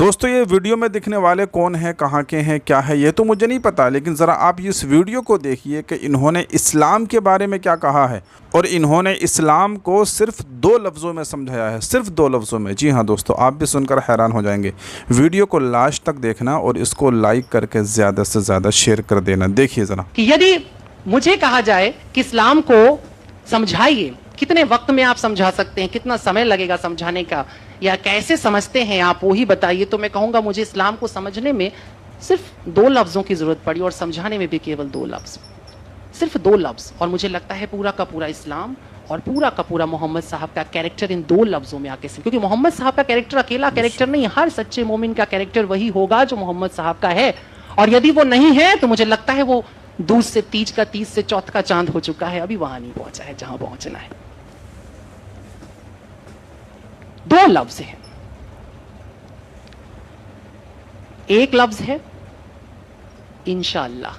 دوستو یہ ویڈیو میں دکھنے والے کون ہیں، کہاں کے ہیں، کیا ہے، یہ تو مجھے نہیں پتا، لیکن ذرا آپ اس ویڈیو کو دیکھیے کہ انہوں نے اسلام کے بارے میں کیا کہا ہے، اور انہوں نے اسلام کو صرف 2 لفظوں میں سمجھایا ہے، صرف 2 لفظوں میں۔ جی ہاں دوستو، آپ بھی سن کر حیران ہو جائیں گے۔ ویڈیو کو لاسٹ تک دیکھنا اور اس کو لائک کر کے زیادہ سے زیادہ شیئر کر دینا۔ دیکھیے ذرا کہ یدی مجھے کہا جائے کہ اسلام کو سمجھائیے، کتنے وقت میں آپ سمجھا سکتے ہیں، کتنا سمے لگے گا سمجھانے کا، یا کیسے سمجھتے ہیں آپ، وہی بتائیے، تو میں کہوں گا مجھے اسلام کو سمجھنے میں صرف 2 لفظوں کی ضرورت پڑی، اور سمجھانے میں بھی کیول 2 لفظ، صرف 2 لفظ، اور مجھے لگتا ہے پورا کا پورا اسلام اور پورا کا پورا محمد صاحب کا کیریکٹر ان 2 لفظوں میں آ کے کیونکہ محمد صاحب کا کیریکٹر اکیلا کیریکٹر نہیں، ہر سچے مومن کا کیریکٹر وہی ہوگا جو محمد صاحب کا ہے، اور یدی وہ نہیں ہے تو مجھے لگتا ہے وہ دودھ سے تیج کا، تیج سے چوتھ کا چاند ہو چکا ہے، ابھی وہاں نہیں پہنچا ہے جہاں پہنچنا ہے۔ 2 لفظ ہیں، ایک لفظ ہے انشاءاللہ،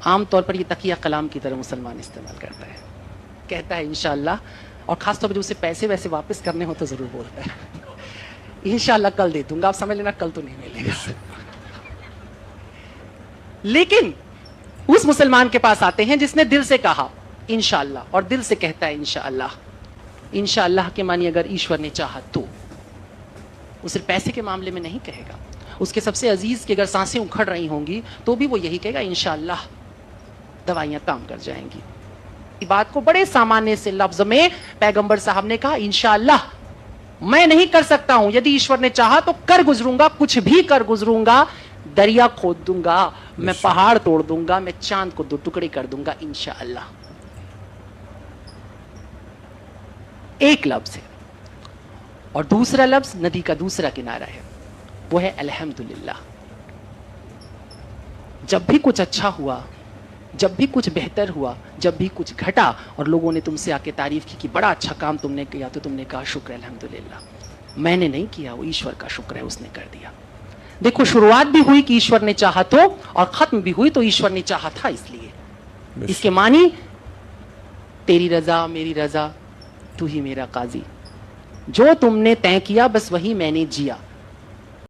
عام طور پر یہ تقیہ کلام کی طرح مسلمان استعمال کرتا ہے، کہتا ہے انشاءاللہ، اور خاص طور پر جو اسے پیسے ویسے واپس کرنے ہو تو ضرور بولتا ہے انشاءاللہ کل دے دوں گا، آپ سمجھ لینا کل تو نہیں ملے گا۔ لیکن اس مسلمان کے پاس آتے ہیں جس نے دل سے کہا انشاءاللہ، اور دل سے کہتا ہے انشاءاللہ۔ انشاءاللہ کے معنی اگر ایشور نے چاہا تو، وہ صرف پیسے کے معاملے میں نہیں کہے گا، اس کے سب سے عزیز کی اگر سانسیں اکھڑ رہی ہوں گی تو بھی وہ یہی کہے گا انشاءاللہ دوائیاں کام کر جائیں گی۔ یہ بات کو بڑے سامانے سے لفظ میں پیغمبر صاحب نے کہا انشاءاللہ میں نہیں کر سکتا ہوں، یدی ایشور نے چاہا تو کر گزروں گا، کچھ بھی کر گزروں گا، دریا کھود دوں گا، میں پہاڑ توڑ دوں گا، میں چاند کو 2 ٹکڑے کر دوں گا، انشاءاللہ۔ ایک لفظ ہے، اور دوسرا لفظ ندی کا دوسرا کنارہ ہے، وہ ہے الحمدللہ۔ جب بھی کچھ اچھا ہوا، جب بھی کچھ بہتر ہوا، جب بھی کچھ گھٹا اور لوگوں نے تم سے آ کے تعریف کی کہ بڑا اچھا کام تم نے کیا، تو تم نے کہا شکر الحمدللہ، میں نے نہیں کیا، وہ ایشور کا شکر ہے، اس نے کر دیا۔ دیکھو شروعات بھی ہوئی کہ ایشور نے چاہا تو، اور ختم بھی ہوئی تو ایشور نے چاہا تھا، اس لیے اس کے معنی تیری رضا میری رضا، تو ہی میرا قاضی، جو تم نے طے کیا بس وہی میں نے جیا۔